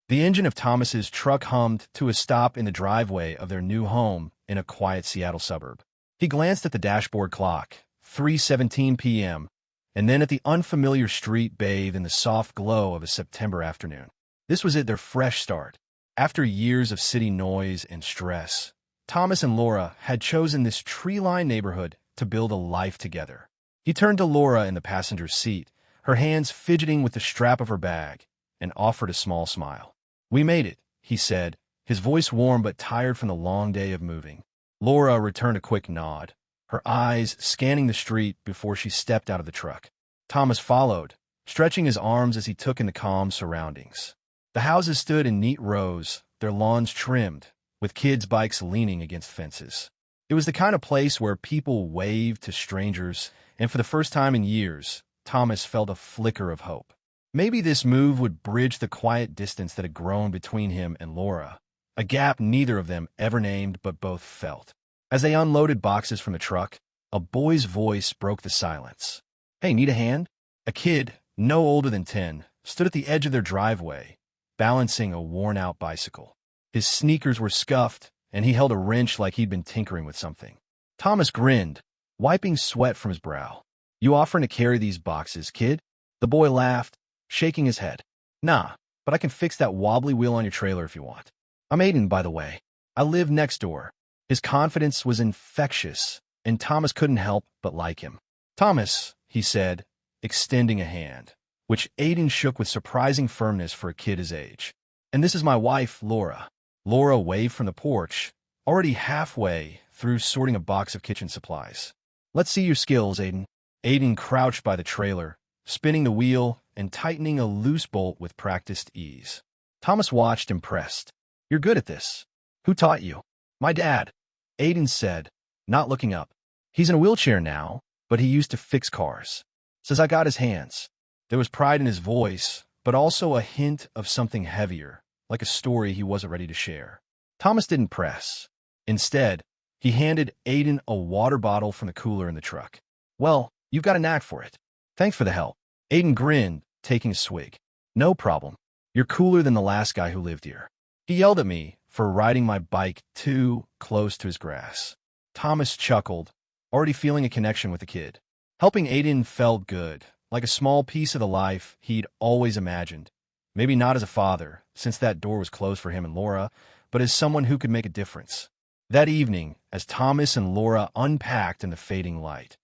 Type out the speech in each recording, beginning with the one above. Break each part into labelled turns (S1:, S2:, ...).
S1: The engine of Thomas's truck hummed to a stop in the driveway of their new home in a quiet Seattle suburb. He glanced at the dashboard clock, 3:17 p.m., and then at the unfamiliar street bathed in the soft glow of a September afternoon. This was it, their fresh start. After years of city noise and stress, Thomas and Laura had chosen this tree-lined neighborhood to build a life together. He turned to Laura in the passenger seat, her hands fidgeting with the strap of her bag, and offered a small smile. "We made it," he said, his voice warm but tired from the long day of moving. Laura returned a quick nod, her eyes scanning the street before she stepped out of the truck. Thomas followed, stretching his arms as he took in the calm surroundings. The houses stood in neat rows, their lawns trimmed, with kids' bikes leaning against fences. It was the kind of place where people waved to strangers, and for the first time in years, Thomas felt a flicker of hope. Maybe this move would bridge the quiet distance that had grown between him and Laura, a gap neither of them ever named but both felt. As they unloaded boxes from the truck, a boy's voice broke the silence. "Hey, need a hand?" A kid, no older than 10, stood at the edge of their driveway, balancing a worn-out bicycle. His sneakers were scuffed, and he held a wrench like he'd been tinkering with something. Thomas grinned, wiping sweat from his brow. "You offering to carry these boxes, kid?" The boy laughed, shaking his head. "Nah, but I can fix that wobbly wheel on your trailer if you want. I'm Aiden, by the way. I live next door." His confidence was infectious, and Thomas couldn't help but like him. "Thomas," he said, extending a hand, which Aiden shook with surprising firmness for a kid his age. "And this is my wife, Laura." Laura waved from the porch, already halfway through sorting a box of kitchen supplies. "Let's see your skills, Aiden." Aiden crouched by the trailer, spinning the wheel and tightening a loose bolt with practiced ease. Thomas watched, impressed. "You're good at this. Who taught you?" "My dad," Aiden said, not looking up. "He's in a wheelchair now, but he used to fix cars. Says I got his hands." There was pride in his voice, but also a hint of something heavier, like a story he wasn't ready to share. Thomas didn't press. Instead, he handed Aiden a water bottle from the cooler in the truck. "Well, you've got a knack for it. Thanks for the help." Aiden grinned, taking a swig. "No problem. You're cooler than the last guy who lived here." He yelled at me for riding my bike too close to his grass. Thomas chuckled, already feeling a connection with the kid. Helping Aiden felt good, like a small piece of the life he'd always imagined. Maybe not as a father, since that door was closed for him and Laura, but as someone who could make a difference. That evening, as Thomas and Laura unpacked in the fading light,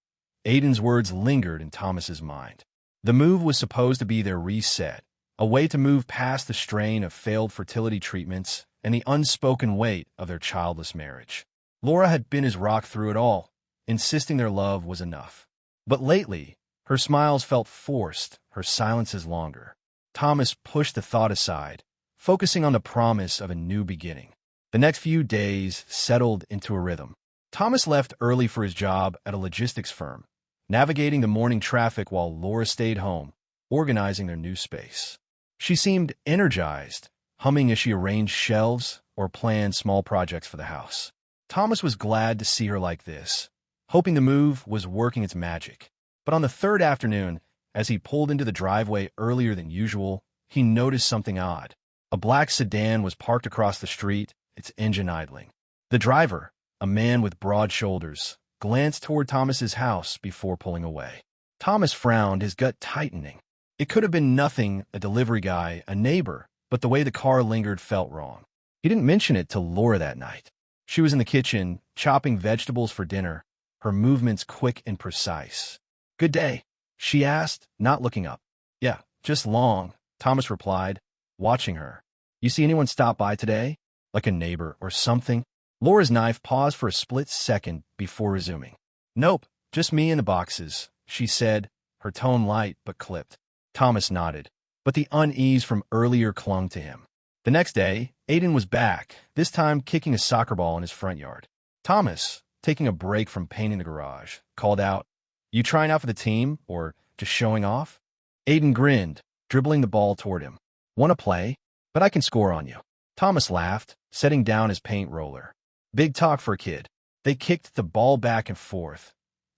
S1: Aiden's words lingered in Thomas's mind. The move was supposed to be their reset, a way to move past the strain of failed fertility treatments and the unspoken weight of their childless marriage. Laura had been his rock through it all, insisting their love was enough. But lately, her smiles felt forced, her silences longer. Thomas pushed the thought aside, focusing on the promise of a new beginning. The next few days settled into a rhythm. Thomas left early for his job at a logistics firm, navigating the morning traffic while Laura stayed home, organizing their new space. She seemed energized, humming as she arranged shelves or planned small projects for the house. Thomas was glad to see her like this, hoping the move was working its magic. But on the third afternoon, as he pulled into the driveway earlier than usual, he noticed something odd. A black sedan was parked across the street, its engine idling. The driver, a man with broad shoulders, glanced toward Thomas's house before pulling away. Thomas frowned, his gut tightening. It could have been nothing, a delivery guy, a neighbor, but the way the car lingered felt wrong. He didn't mention it to Laura that night. She was in the kitchen, chopping vegetables for dinner, her movements quick and precise. "Good day?" she asked, not looking up. "Yeah, just long," Thomas replied, watching her. "You see anyone stop by today? Like a neighbor or something?" Laura's knife paused for a split second before resuming. "Nope, just me and the boxes," she said, her tone light but clipped. Thomas nodded, but the unease from earlier clung to him. The next day, Aiden was back, this time kicking a soccer ball in his front yard. Thomas, taking a break from painting the garage, called out, "You trying out for the team, or just showing off?" Aiden grinned, dribbling the ball toward him. "Want to play? But I can score on you." Thomas laughed, setting down his paint roller. Big talk for a kid. They kicked the ball back and forth,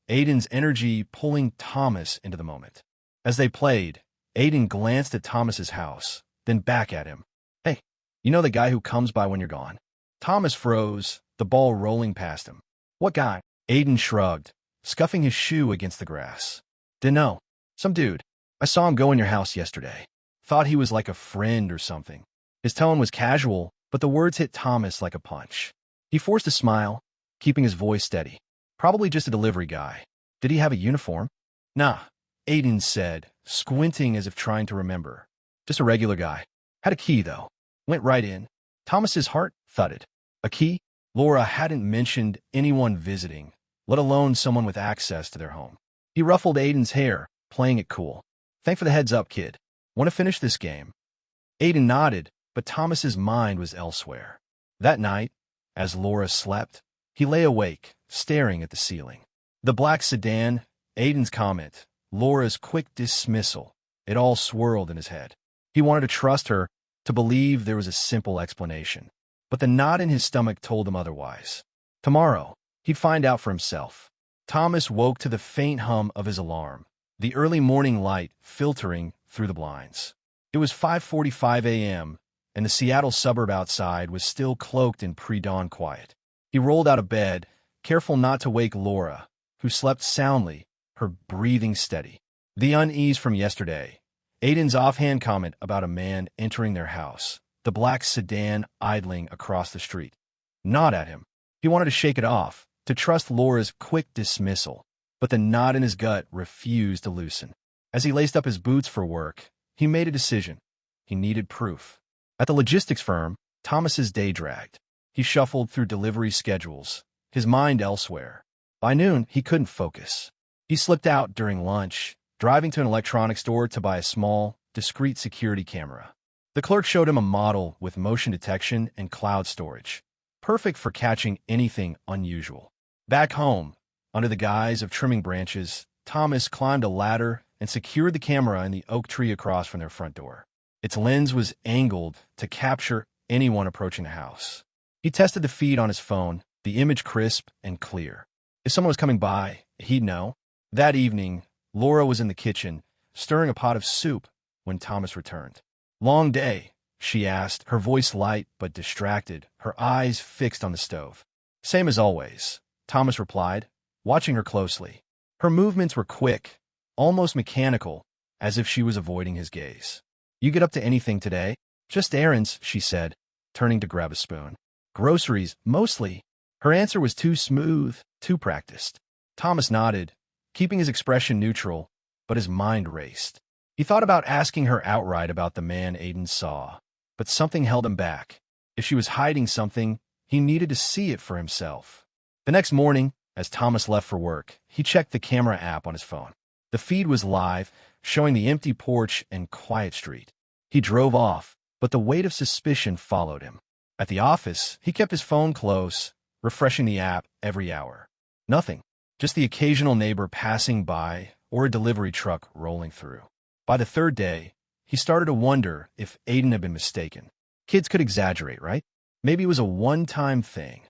S1: Aiden's energy pulling Thomas into the moment. As they played, Aiden glanced at Thomas's house, then back at him. "Hey, You know, the guy who comes by when you're gone. Thomas froze, the ball rolling past him. What guy? Aiden shrugged, scuffing his shoe against the grass. Dunno. Some dude. I saw him go in your house yesterday. Thought he was like a friend or something. His tone was casual, but the words hit Thomas like a punch. He forced a smile, keeping his voice steady. Probably just a delivery guy. Did he have a uniform? Nah, Aiden said, squinting as if trying to remember. Just a regular guy. Had a key, though. Went right in. Thomas's heart thudded. A key? Laura hadn't mentioned anyone visiting, let alone someone with access to their home. He ruffled Aiden's hair, playing it cool. Thanks for the heads up, kid. Want to finish this game? Aiden nodded, but Thomas's mind was elsewhere. That night, as Laura slept, he lay awake, staring at the ceiling. The black sedan, Aiden's comment, Laura's quick dismissal, it all swirled in his head. He wanted to trust her, to believe there was a simple explanation. But the knot in his stomach told him otherwise. Tomorrow, he'd find out for himself. Thomas woke to the faint hum of his alarm, the early morning light filtering through the blinds. It was 5:45 a.m., and the Seattle suburb outside was still cloaked in pre-dawn quiet. He rolled out of bed, careful not to wake Laura, who slept soundly, her breathing steady. The unease from yesterday, Aiden's offhand comment about a man entering their house, the black sedan idling across the street. Gnawed at him. He wanted to shake it off, to trust Laura's quick dismissal, but the knot in his gut refused to loosen. As he laced up his boots for work, he made a decision. He needed proof. At the logistics firm, Thomas's day dragged. He shuffled through delivery schedules, his mind elsewhere. By noon, he couldn't focus. He slipped out during lunch, driving to an electronics store to buy a small, discreet security camera. The clerk showed him a model with motion detection and cloud storage, perfect for catching anything unusual. Back home, under the guise of trimming branches, Thomas climbed a ladder and secured the camera in the oak tree across from their front door. Its lens was angled to capture anyone approaching the house. He tested the feed on his phone, the image crisp and clear. If someone was coming by, he'd know. That evening, Laura was in the kitchen, stirring a pot of soup, when Thomas returned. Long day, she asked, her voice light but distracted, her eyes fixed on the stove. Same as always, Thomas replied, watching her closely. Her movements were quick, almost mechanical, as if she was avoiding his gaze. You get up to anything today? Just errands, she said, turning to grab a spoon. Groceries, mostly. Her answer was too smooth, too practiced. Thomas nodded, keeping his expression neutral, but his mind raced. He thought about asking her outright about the man Aiden saw, but something held him back. If she was hiding something, he needed to see it for himself. The next morning, as Thomas left for work, he checked the camera app on his phone. The feed was live, showing the empty porch and quiet street. He drove off, but the weight of suspicion followed him. At the office, he kept his phone close, refreshing the app every hour. Nothing, just the occasional neighbor passing by or a delivery truck rolling through. By the third day, he started to wonder if Aiden had been mistaken. Kids could exaggerate, right? Maybe it was a one-time thing,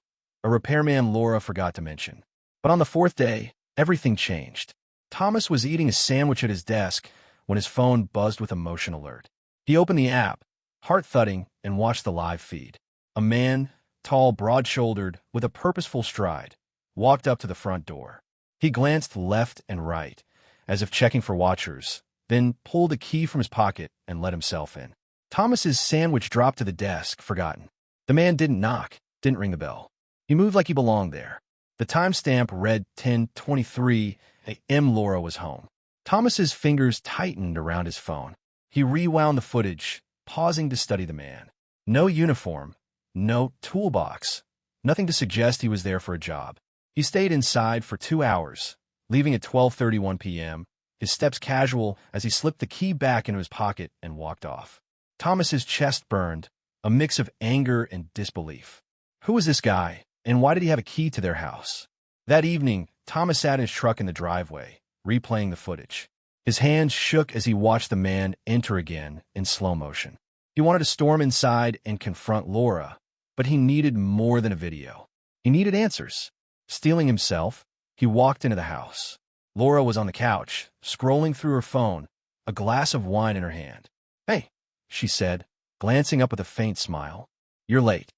S1: a repairman Laura forgot to mention. But on the fourth day, everything changed. Thomas was eating a sandwich at his desk when his phone buzzed with a motion alert. He opened the app, heart thudding, and watched the live feed. A man, tall, broad-shouldered, with a purposeful stride, walked up to the front door. He glanced left and right, as if checking for watchers, then pulled a key from his pocket and let himself in. Thomas's sandwich dropped to the desk, forgotten. The man didn't knock, didn't ring the bell. He moved like he belonged there. The timestamp read 10:23 a.m. Laura was home. Thomas's fingers tightened around his phone. He rewound the footage, pausing to study the man. No uniform, no toolbox, nothing to suggest he was there for a job. He stayed inside for 2 hours, leaving at 12:31 p.m., his steps casual as he slipped the key back into his pocket and walked off. Thomas's chest burned, a mix of anger and disbelief. Who was this guy, and why did he have a key to their house? That evening, Thomas sat in his truck in the driveway, replaying the footage. His hands shook as he watched the man enter again in slow motion. He wanted to storm inside and confront Laura, but he needed more than a video. He needed answers. Steeling himself, he walked into the house. Laura was on the couch, scrolling through her phone, a glass of wine in her hand. Hey, she said, glancing up with a faint smile. "You're late."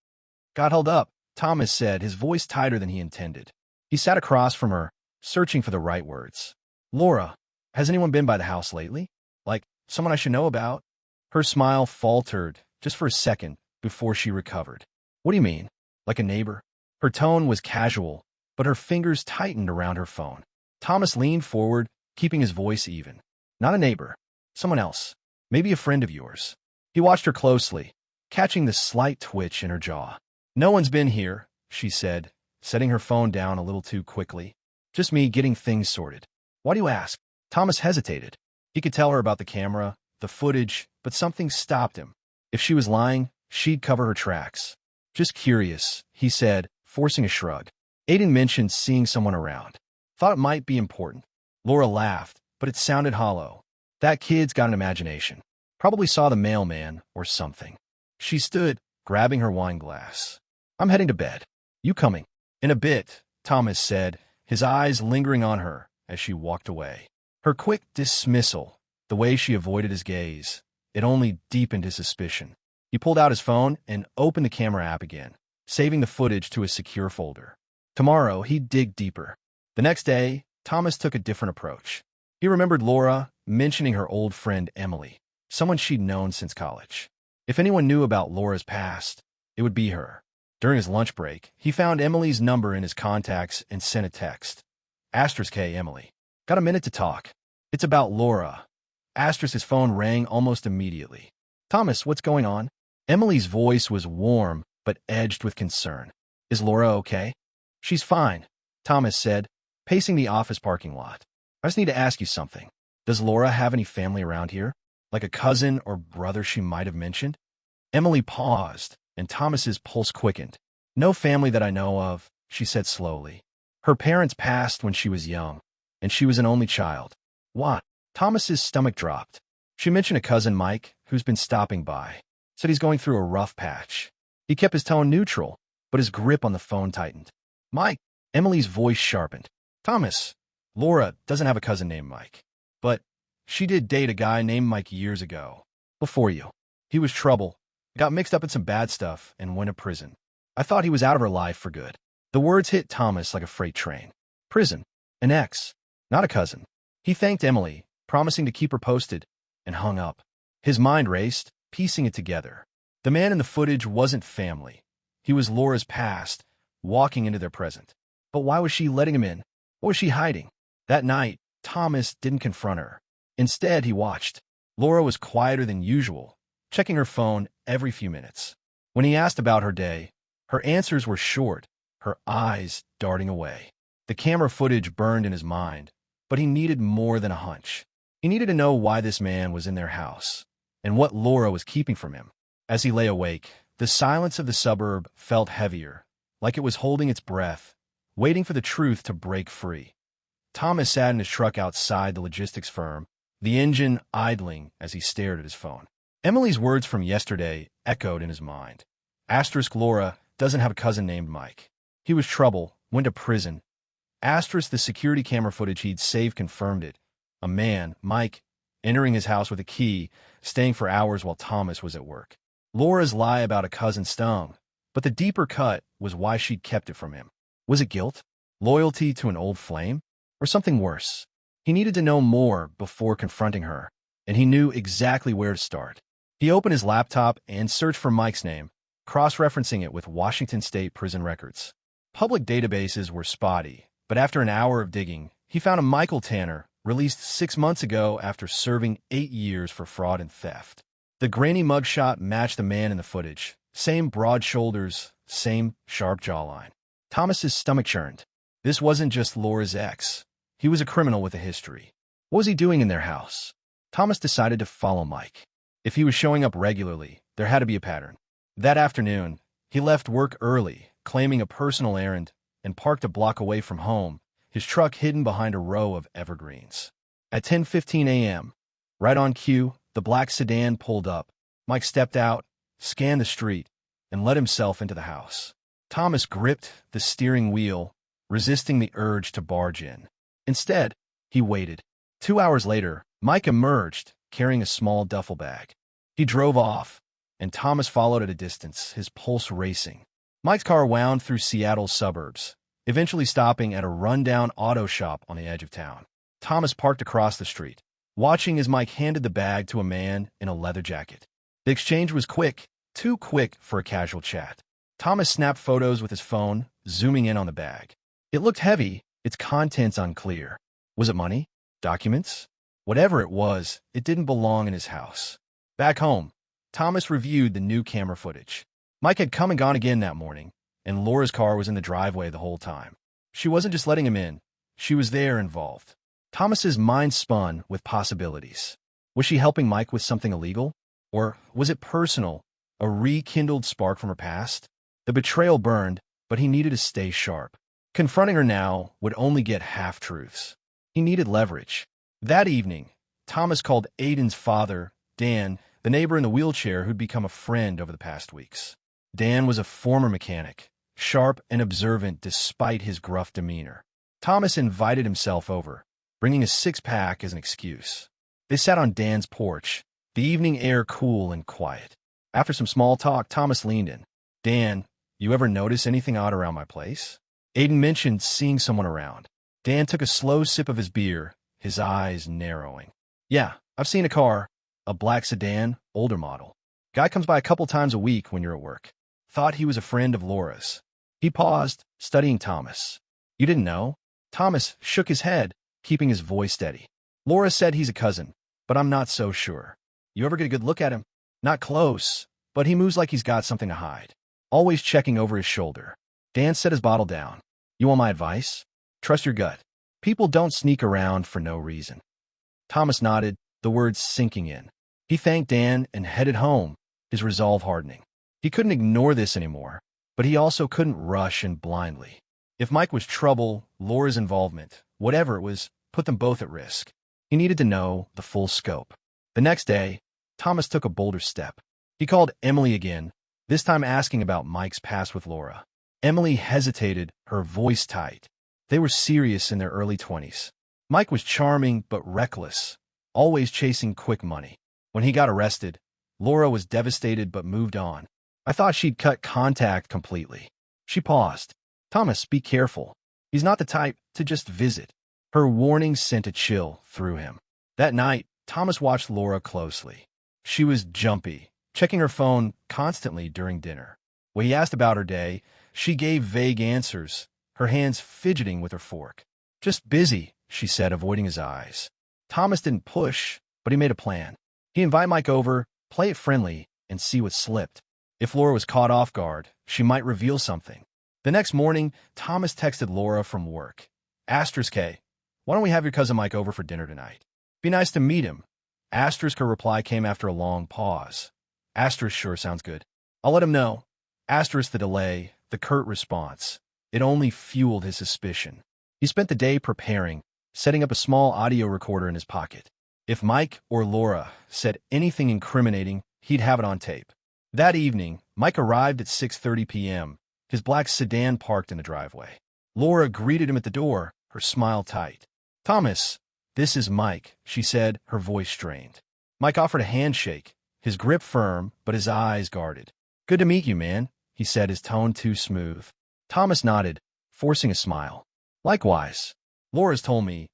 S1: "Got held up," Thomas said, his voice tighter than he intended. He sat across from her, searching for the right words. "Laura, has anyone been by the house lately? Like, someone I should know about?" Her smile faltered just for a second before she recovered. "What do you mean? Like a neighbor?" Her tone was casual, but her fingers tightened around her phone. Thomas leaned forward, keeping his voice even. "Not a neighbor. Someone else. Maybe a friend of yours." He watched her closely, catching the slight twitch in her jaw. "No one's been here," she said, setting her phone down a little too quickly. "Just me getting things sorted." "Why do you ask?" Thomas hesitated. He could tell her about the camera, the footage, but something stopped him. If she was lying, she'd cover her tracks. "Just curious," he said, forcing a shrug. Aiden mentioned seeing someone around. Thought it might be important. Laura laughed, but it sounded hollow. "That kid's got an imagination. Probably saw the mailman or something." She stood, grabbing her wine glass. "I'm heading to bed. You coming?" "In a bit," Thomas said, his eyes lingering on her as she walked away. Her quick dismissal, the way she avoided his gaze, it only deepened his suspicion. He pulled out his phone and opened the camera app again, saving the footage to a secure folder. Tomorrow, he'd dig deeper. The next day, Thomas took a different approach. He remembered Laura mentioning her old friend Emily, someone she'd known since college. If anyone knew about Laura's past, it would be her. During his lunch break, he found Emily's number in his contacts and sent a text. *K Emily. Got a minute to talk? It's about Laura. His phone rang almost immediately. "Thomas, what's going on?" Emily's voice was warm, but edged with concern. "Is Laura okay?" "She's fine," Thomas said, pacing the office parking lot. "I just need to ask you something. Does Laura have any family around here? Like a cousin or brother she might have mentioned?" Emily paused, and Thomas's pulse quickened. "No family that I know of," she said slowly. "Her parents passed when she was young, and she was an only child." "What?" Thomas's stomach dropped. She mentioned a cousin, Mike, who's been stopping by. Said he's going through a rough patch. He kept his tone neutral, but his grip on the phone tightened. "Mike," Emily's voice sharpened. "Thomas, Laura doesn't have a cousin named Mike. But she did date a guy named Mike years ago. Before you. He was trouble, got mixed up in some bad stuff, and went to prison. I thought he was out of her life for good." The words hit Thomas like a freight train. Prison. An ex. Not a cousin. He thanked Emily, promising to keep her posted, and hung up. His mind raced, piecing it together. The man in the footage wasn't family. He was Laura's past, walking into their present. But why was she letting him in? What was she hiding? That night, Thomas didn't confront her. Instead, he watched. Laura was quieter than usual, checking her phone every few minutes. When he asked about her day, her answers were short, her eyes darting away. The camera footage burned in his mind, but he needed more than a hunch. He needed to know why this man was in their house, and what Laura was keeping from him. As he lay awake, the silence of the suburb felt heavier, like it was holding its breath, waiting for the truth to break free. Thomas sat in his truck outside the logistics firm, the engine idling as he stared at his phone. Emily's words from yesterday echoed in his mind. Laura doesn't have a cousin named Mike. He was trouble, went to prison. The security camera footage he'd saved confirmed it. A man, Mike, entering his house with a key, staying for hours while Thomas was at work. Laura's lie about a cousin stung, but the deeper cut was why she'd kept it from him. Was it guilt? Loyalty to an old flame? Or something worse? He needed to know more before confronting her, and he knew exactly where to start. He opened his laptop and searched for Mike's name, cross-referencing it with Washington State prison records. Public databases were spotty, but after an hour of digging, he found a Michael Tanner, released 6 months ago after serving 8 years for fraud and theft. The grainy mugshot matched the man in the footage. Same broad shoulders, same sharp jawline. Thomas's stomach churned. This wasn't just Laura's ex. He was a criminal with a history. What was he doing in their house? Thomas decided to follow Mike. If he was showing up regularly, there had to be a pattern. That afternoon, he left work early, claiming a personal errand, and parked a block away from home, his truck hidden behind a row of evergreens. At 10:15 a.m., right on cue, the black sedan pulled up. Mike stepped out, scanned the street, and let himself into the house. Thomas gripped the steering wheel, resisting the urge to barge in. Instead, he waited. 2 hours later, Mike emerged, carrying a small duffel bag. He drove off, and Thomas followed at a distance, his pulse racing. Mike's car wound through Seattle's suburbs, eventually stopping at a rundown auto shop on the edge of town. Thomas parked across the street, watching as Mike handed the bag to a man in a leather jacket. The exchange was quick, too quick for a casual chat. Thomas snapped photos with his phone, zooming in on the bag. It looked heavy, its contents unclear. Was it money? Documents? Whatever it was, it didn't belong in his house. Back home, Thomas reviewed the new camera footage. Mike had come and gone again that morning, and Laura's car was in the driveway the whole time. She wasn't just letting him in. She was there involved. Thomas's mind spun with possibilities. Was she helping Mike with something illegal? Or was it personal, a rekindled spark from her past? The betrayal burned, but he needed to stay sharp. Confronting her now would only get half-truths. He needed leverage. That evening, Thomas called Aiden's father, Dan, the neighbor in the wheelchair who'd become a friend over the past weeks. Dan was a former mechanic, sharp and observant despite his gruff demeanor. Thomas invited himself over, bringing a six-pack as an excuse. They sat on Dan's porch, the evening air cool and quiet. After some small talk, Thomas leaned in. Dan, you ever notice anything odd around my place? Aiden mentioned seeing someone around. Dan took a slow sip of his beer, his eyes narrowing. Yeah, I've seen a car, a black sedan, older model. Guy comes by a couple times a week when you're at work. Thought he was a friend of Laura's. He paused, studying Thomas. You didn't know? Thomas shook his head, keeping his voice steady. Laura said he's a cousin, but I'm not so sure. You ever get a good look at him? Not close, but he moves like he's got something to hide. Always checking over his shoulder. Dan set his bottle down. You want my advice? Trust your gut. People don't sneak around for no reason. Thomas nodded, the words sinking in. He thanked Dan and headed home, his resolve hardening. He couldn't ignore this anymore, but he also couldn't rush in blindly. If Mike was trouble, Laura's involvement, whatever it was, put them both at risk. He needed to know the full scope. The next day, Thomas took a bolder step. He called Emily again, this time asking about Mike's past with Laura. Emily hesitated, her voice tight. They were serious in their early 20s. Mike was charming but reckless, always chasing quick money. When he got arrested, Laura was devastated but moved on. I thought she'd cut contact completely. She paused. Thomas, be careful. He's not the type to just visit. Her warning sent a chill through him. That night, Thomas watched Laura closely. She was jumpy, checking her phone constantly during dinner. When he asked about her day, she gave vague answers, her hands fidgeting with her fork. Just busy, she said, avoiding his eyes. Thomas didn't push, but he made a plan. He'd invite Mike over, play it friendly, and see what slipped. If Laura was caught off guard, she might reveal something. The next morning, Thomas texted Laura from work. K, why don't we have your cousin Mike over for dinner tonight? Be nice to meet him. Her reply came after a long pause. Sure sounds good. I'll let him know. The delay, the curt response. It only fueled his suspicion. He spent the day preparing, setting up a small audio recorder in his pocket. If Mike or Laura said anything incriminating, he'd have it on tape. That evening, Mike arrived at 6:30 p.m., his black sedan parked in the driveway. Laura greeted him at the door, her smile tight. Thomas, this is Mike, she said, her voice strained. Mike offered a handshake, his grip firm, but his eyes guarded. Good to meet you, man, he said, his tone too smooth. Thomas nodded, forcing a smile. Likewise. Laura's told me,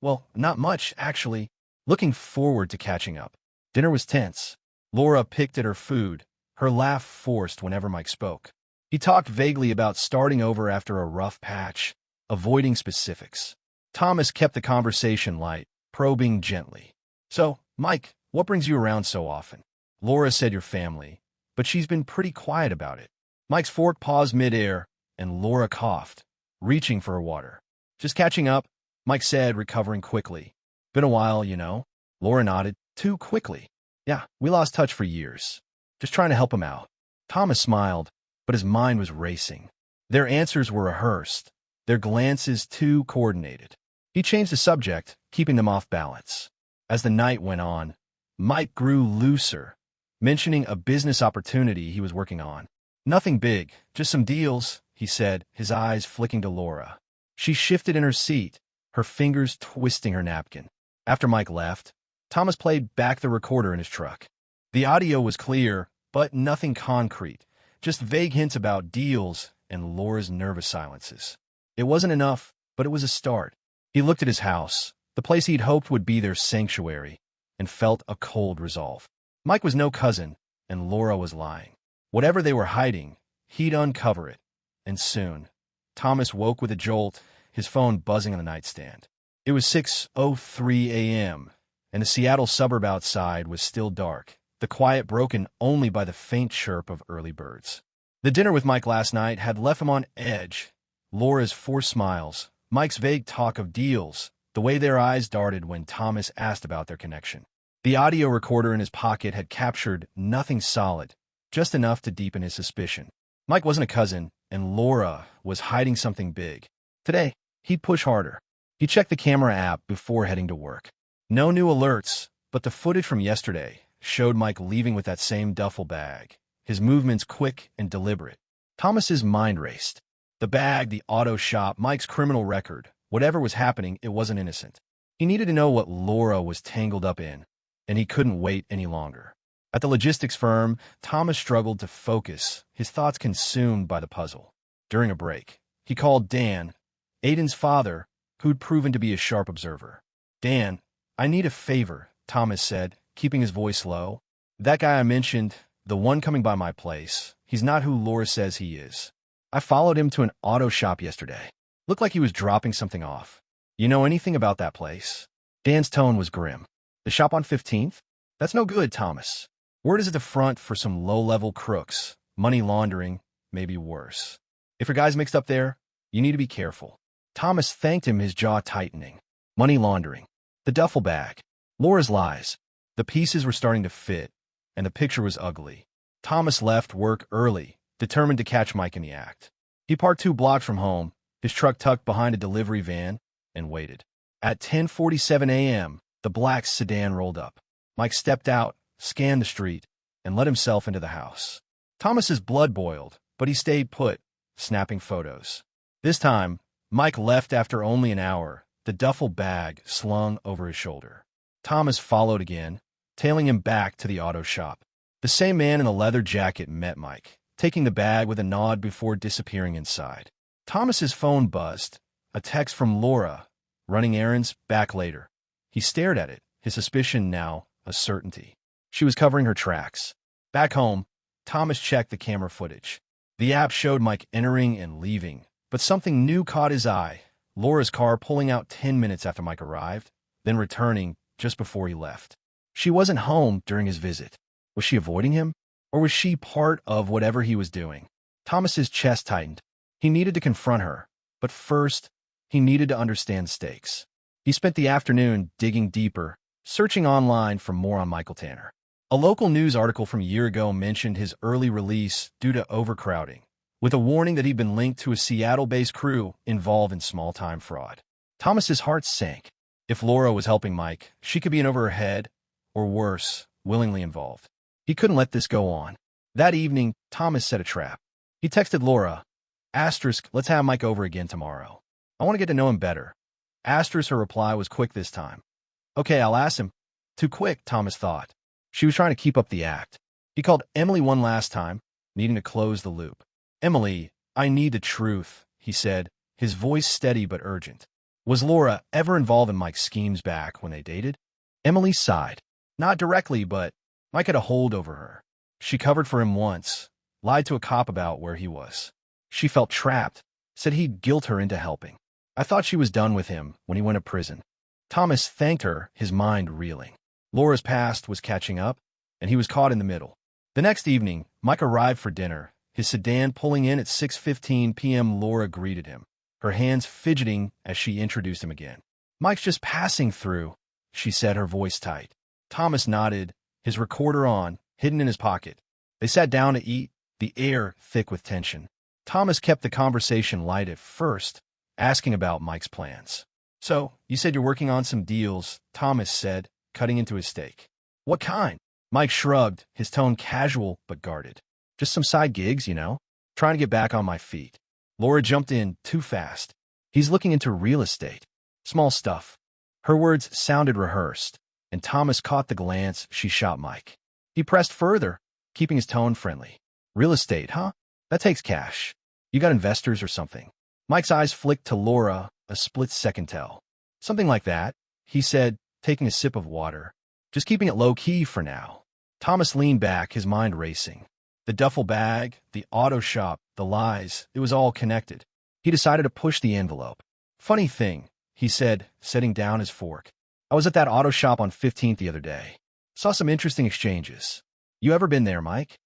S1: well, not much, actually. Looking forward to catching up. Dinner was tense. Laura picked at her food, her laugh forced whenever Mike spoke. He talked vaguely about starting over after a rough patch, avoiding specifics. Thomas kept the conversation light, probing gently. So, Mike, what brings you around so often? Laura said your family, but she's been pretty quiet about it. Mike's fork paused midair, and Laura coughed, reaching for her water. Just catching up, Mike said, recovering quickly. Been a while, you know. Laura nodded, too quickly. Yeah, we lost touch for years. Just trying to help him out. Thomas smiled, but his mind was racing. Their answers were rehearsed, their glances too coordinated. He changed the subject, keeping them off balance. As the night went on, Mike grew looser, mentioning a business opportunity he was working on. Nothing big, just some deals, he said, his eyes flicking to Laura. She shifted in her seat, her fingers twisting her napkin. After Mike left, Thomas played back the recorder in his truck. The audio was clear, but nothing concrete, just vague hints about deals and Laura's nervous silences. It wasn't enough, but it was a start. He looked at his house, the place he'd hoped would be their sanctuary, and felt a cold resolve. Mike was no cousin, and Laura was lying. Whatever they were hiding, he'd uncover it. And soon, Thomas woke with a jolt, his phone buzzing on the nightstand. It was 6:03 a.m., and the Seattle suburb outside was still dark, the quiet broken only by the faint chirp of early birds. The dinner with Mike last night had left him on edge. Laura's forced smiles, Mike's vague talk of deals, the way their eyes darted when Thomas asked about their connection. The audio recorder in his pocket had captured nothing solid, just enough to deepen his suspicion. Mike wasn't a cousin, and Laura was hiding something big. Today, he'd push harder. He checked the camera app before heading to work. No new alerts, but the footage from yesterday showed Mike leaving with that same duffel bag, his movements quick and deliberate. Thomas's mind raced. The bag, the auto shop, Mike's criminal record, whatever was happening, it wasn't innocent. He needed to know what Laura was tangled up in, and he couldn't wait any longer. At the logistics firm, Thomas struggled to focus, his thoughts consumed by the puzzle. During a break, he called Dan, Aiden's father, who'd proven to be a sharp observer. Dan, I need a favor, Thomas said, keeping his voice low. That guy I mentioned, the one coming by my place, he's not who Laura says he is. I followed him to an auto shop yesterday. Looked like he was dropping something off. You know anything about that place? Dan's tone was grim. The shop on 15th? That's no good, Thomas. Word is at the front for some low-level crooks, money laundering, maybe worse. If your guy's mixed up there, you need to be careful. Thomas thanked him, his jaw tightening. Money laundering. The duffel bag. Laura's lies. The pieces were starting to fit, and the picture was ugly. Thomas left work early, determined to catch Mike in the act. He parked 2 blocks from home, his truck tucked behind a delivery van, and waited. At 10:47 a.m., the black sedan rolled up. Mike stepped out, scanned the street, and let himself into the house. Thomas's blood boiled, but he stayed put, snapping photos. This time, Mike left after only an hour, the duffel bag slung over his shoulder. Thomas followed again, tailing him back to the auto shop. The same man in a leather jacket met Mike, taking the bag with a nod before disappearing inside. Thomas's phone buzzed, a text from Laura, running errands, back later. He stared at it, his suspicion now a certainty. She was covering her tracks. Back home, Thomas checked the camera footage. The app showed Mike entering and leaving, but something new caught his eye. Laura's car pulling out 10 minutes after Mike arrived, then returning just before he left. She wasn't home during his visit. Was she avoiding him? Or was she part of whatever he was doing? Thomas's chest tightened. He needed to confront her, but first, he needed to understand stakes. He spent the afternoon digging deeper, searching online for more on Michael Tanner. A local news article from a year ago mentioned his early release due to overcrowding, with a warning that he'd been linked to a Seattle-based crew involved in small-time fraud. Thomas's heart sank. If Laura was helping Mike, she could be in over her head, or worse, willingly involved. He couldn't let this go on. That evening, Thomas set a trap. He texted Laura, *, let's have Mike over again tomorrow. I want to get to know him better. *, her reply was quick this time. Okay, I'll ask him. Too quick, Thomas thought. She was trying to keep up the act. He called Emily one last time, needing to close the loop. Emily, I need the truth, he said, his voice steady but urgent. Was Laura ever involved in Mike's schemes back when they dated? Emily sighed. Not directly, but Mike had a hold over her. She covered for him once, lied to a cop about where he was. She felt trapped, said he'd guilt her into helping. I thought she was done with him when he went to prison. Thomas thanked her, his mind reeling. Laura's past was catching up, and he was caught in the middle. The next evening, Mike arrived for dinner, his sedan pulling in at 6:15 p.m. Laura greeted him, her hands fidgeting as she introduced him again. Mike's just passing through, she said, her voice tight. Thomas nodded, his recorder on, hidden in his pocket. They sat down to eat, the air thick with tension. Thomas kept the conversation light at first, asking about Mike's plans. So, you said you're working on some deals, Thomas said, cutting into his steak. What kind? Mike shrugged, his tone casual but guarded. Just some side gigs, you know? Trying to get back on my feet. Laura jumped in too fast. He's looking into real estate. Small stuff. Her words sounded rehearsed, and Thomas caught the glance she shot Mike. He pressed further. keeping his tone friendly. Real estate, huh? That takes cash. You got investors or something? Mike's eyes flicked to Laura, a split-second tell. Something like that, he said, taking a sip of water. Just keeping it low-key for now. Thomas leaned back, his mind racing. The duffel bag, the auto shop, the lies, it was all connected. He decided to push the envelope. Funny thing, he said, setting down his fork. I was at that auto shop on 15th the other day. Saw some interesting exchanges. You ever been there, Mike?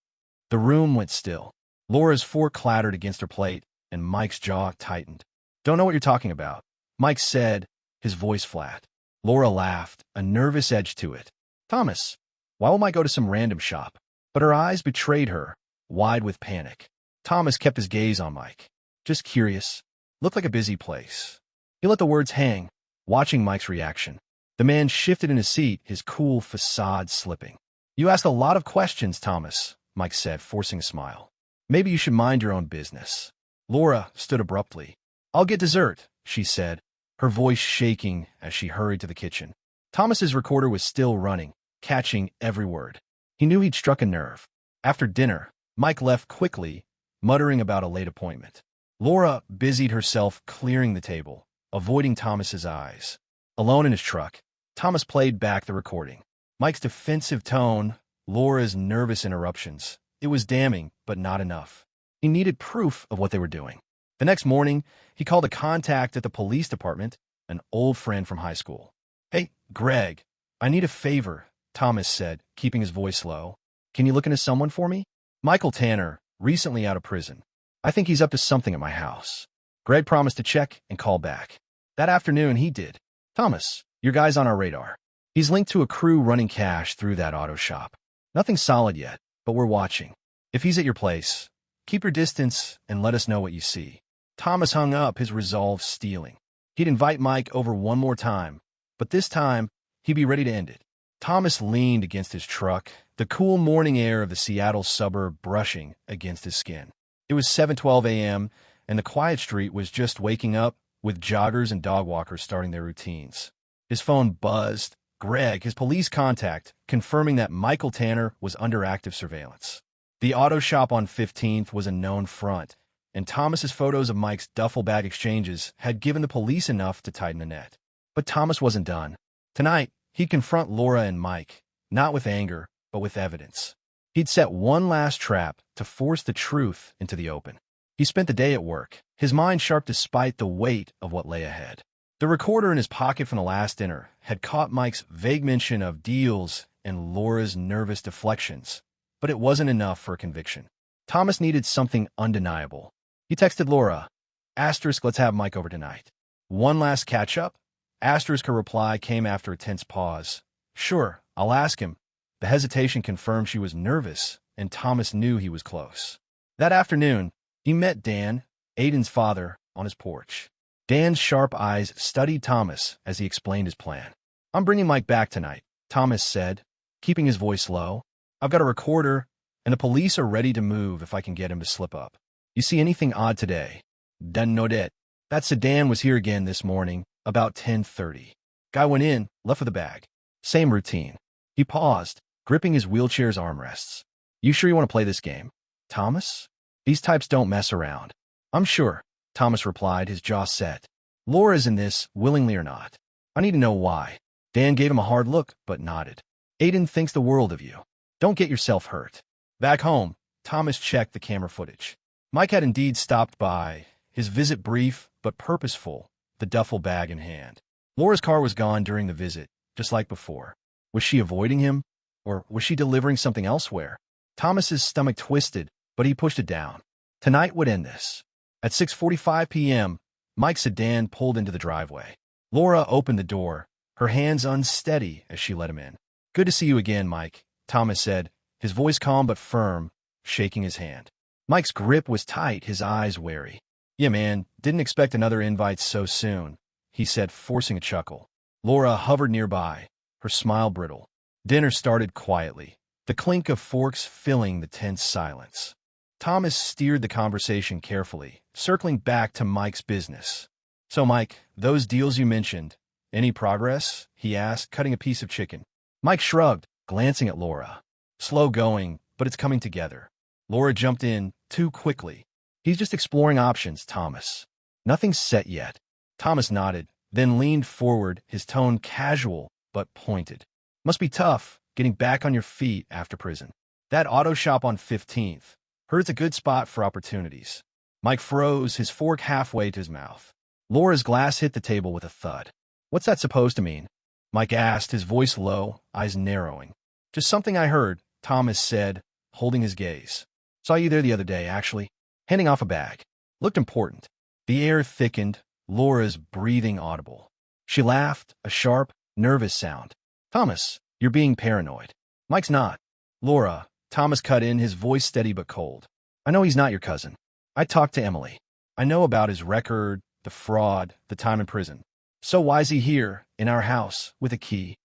S1: The room went still. Laura's fork clattered against her plate, and Mike's jaw tightened. Don't know what you're talking about, Mike said, his voice flat. Laura laughed, a nervous edge to it. Thomas, why will Mike go to some random shop? But her eyes betrayed her, wide with panic. Thomas kept his gaze on Mike. Just curious. Looked like a busy place. He let the words hang, watching Mike's reaction. The man shifted in his seat, his cool facade slipping. You asked a lot of questions, Thomas, Mike said, forcing a smile. Maybe you should mind your own business. Laura stood abruptly. I'll get dessert, she said, her voice shaking as she hurried to the kitchen. Thomas's recorder was still running, catching every word. He knew he'd struck a nerve. After dinner, Mike left quickly, muttering about a late appointment. Laura busied herself clearing the table, avoiding Thomas's eyes. Alone in his truck, Thomas played back the recording. Mike's defensive tone, Laura's nervous interruptions. It was damning, but not enough. He needed proof of what they were doing. The next morning, he called a contact at the police department, an old friend from high school. Hey, Greg, I need a favor, Thomas said, keeping his voice low. Can you look into someone for me? Michael Tanner, recently out of prison. I think he's up to something at my house. Greg promised to check and call back. That afternoon, he did. Thomas, your guy's on our radar. He's linked to a crew running cash through that auto shop. Nothing solid yet, but we're watching. If he's at your place, keep your distance and let us know what you see. Thomas hung up, his resolve stealing. He'd invite Mike over one more time, but this time, he'd be ready to end it. Thomas leaned against his truck, the cool morning air of the Seattle suburb brushing against his skin. It was 7:12 a.m., and the quiet street was just waking up, with joggers and dog walkers starting their routines. His phone buzzed. Greg, his police contact, confirming that Michael Tanner was under active surveillance. The auto shop on 15th was a known front, and Thomas's photos of Mike's duffel bag exchanges had given the police enough to tighten the net. But Thomas wasn't done. Tonight, he'd confront Laura and Mike, not with anger, but with evidence. He'd set one last trap to force the truth into the open. He spent the day at work, his mind sharp despite the weight of what lay ahead. The recorder in his pocket from the last dinner had caught Mike's vague mention of deals and Laura's nervous deflections, but it wasn't enough for a conviction. Thomas needed something undeniable. He texted Laura, *, let's have Mike over tonight. One last catch-up? *, her reply came after a tense pause. Sure, I'll ask him. The hesitation confirmed she was nervous, and Thomas knew he was close. That afternoon, he met Dan, Aiden's father, on his porch. Dan's sharp eyes studied Thomas as he explained his plan. I'm bringing Mike back tonight, Thomas said, keeping his voice low. I've got a recorder, and the police are ready to move if I can get him to slip up. You see anything odd today? Done no det. That sedan was here again this morning, about 10:30. Guy went in, left with a bag. Same routine. He paused, gripping his wheelchair's armrests. You sure you want to play this game, Thomas? These types don't mess around. I'm sure, Thomas replied, his jaw set. Laura's in this, willingly or not. I need to know why. Dan gave him a hard look, but nodded. Aiden thinks the world of you. Don't get yourself hurt. Back home, Thomas checked the camera footage. Mike had indeed stopped by, his visit brief but purposeful, the duffel bag in hand. Laura's car was gone during the visit, just like before. Was she avoiding him? Or was she delivering something elsewhere? Thomas's stomach twisted, but he pushed it down. Tonight would end this. At 6:45 p.m., Mike's sedan pulled into the driveway. Laura opened the door, her hands unsteady as she let him in. Good to see you again, Mike, Thomas said, his voice calm but firm, shaking his hand. Mike's grip was tight, his eyes wary. Yeah, man, didn't expect another invite so soon, he said, forcing a chuckle. Laura hovered nearby, her smile brittle. Dinner started quietly, the clink of forks filling the tense silence. Thomas steered the conversation carefully, circling back to Mike's business. So, Mike, those deals you mentioned, any progress? He asked, cutting a piece of chicken. Mike shrugged, glancing at Laura. Slow going, but it's coming together. Laura jumped in too quickly. He's just exploring options, Thomas. Nothing's set yet. Thomas nodded, then leaned forward, his tone casual but pointed. Must be tough, getting back on your feet after prison. That auto shop on 15th. Heard it's a good spot for opportunities. Mike froze, his fork halfway to his mouth. Laura's glass hit the table with a thud. What's that supposed to mean? Mike asked, his voice low, eyes narrowing. Just something I heard, Thomas said, holding his gaze. Saw you there the other day, actually. Handing off a bag. Looked important. The air thickened, Laura's breathing audible. She laughed, a sharp, nervous sound. Thomas, you're being paranoid. Mike's not. Laura, Thomas cut in, his voice steady but cold. I know he's not your cousin. I talked to Emily. I know about his record, the fraud, the time in prison. So why's he here, in our house, with a key?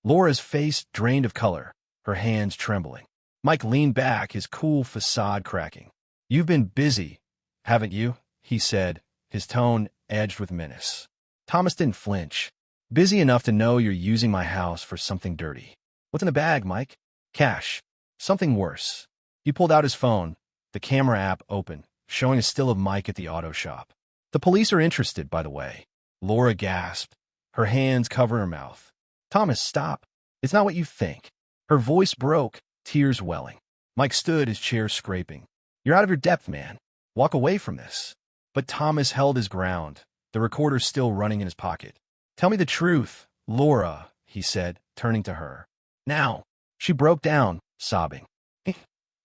S1: Laura's face drained of color, her hands trembling. Mike leaned back, his cool facade cracking. You've been busy, haven't you? He said, his tone edged with menace. Thomas didn't flinch. Busy enough to know you're using my house for something dirty. What's in the bag, Mike? Cash. Something worse. He pulled out his phone, the camera app open, showing a still of Mike at the auto shop. The police are interested, by the way. Laura gasped, her hands covering her mouth. Thomas, stop. It's not what you think. Her voice broke, tears welling. Mike stood, his chair scraping. You're out of your depth, man. Walk away from this. But Thomas held his ground, the recorder still running in his pocket. Tell me the truth, Laura, he said, turning to her. Now. She broke down, sobbing.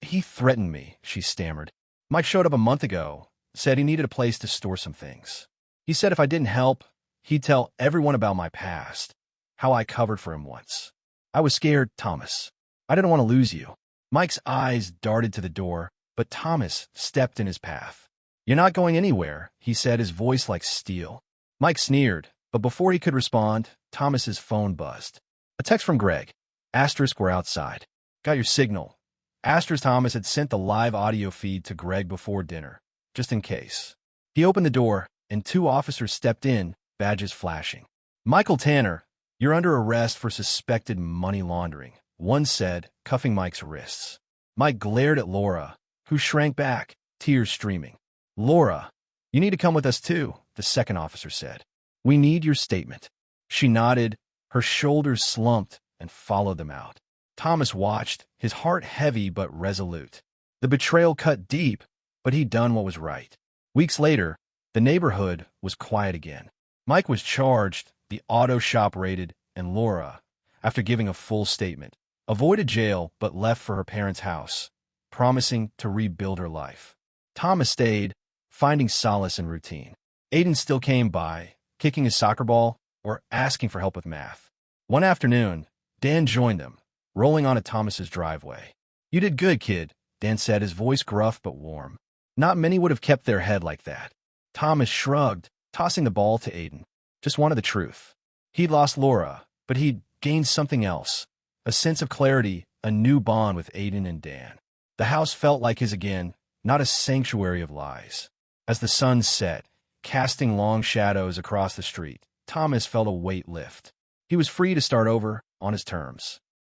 S1: He threatened me, she stammered. Mike showed up a month ago, said he needed a place to store some things. He said if I didn't help, he'd tell everyone about my past, how I covered for him once. I was scared, Thomas. I didn't want to lose you. Mike's eyes darted to the door, but Thomas stepped in his path. You're not going anywhere, he said, his voice like steel. Mike sneered, but before he could respond, Thomas's phone buzzed. A text from Greg. Asterisk, we're outside. Got your signal. Asterisk, Thomas had sent the live audio feed to Greg before dinner, just in case. He opened the door, and two officers stepped in, badges flashing. Michael Tanner, you're under arrest for suspected money laundering, one said, cuffing Mike's wrists. Mike glared at Laura, who shrank back, tears streaming. Laura, you need to come with us too, the second officer said. We need your statement. She nodded, her shoulders slumped, and followed them out. Thomas watched, his heart heavy but resolute. The betrayal cut deep, but he'd done what was right. Weeks later, the neighborhood was quiet again. Mike was charged, the auto shop raided, and Laura, after giving a full statement, avoided jail but left for her parents' house, promising to rebuild her life. Thomas stayed, finding solace in routine. Aiden still came by, kicking his soccer ball or asking for help with math. One afternoon, Dan joined them, rolling onto Thomas's driveway. You did good, kid, Dan said, his voice gruff but warm. Not many would have kept their head like that. Thomas shrugged, tossing the ball to Aiden. Just wanted the truth. He'd lost Laura, but he'd gained something else. A sense of clarity, a new bond with Aiden and Dan. The house felt like his again, not a sanctuary of lies. As the sun set, casting long shadows across the street, Thomas felt a weight lift. He was free to start over on his terms.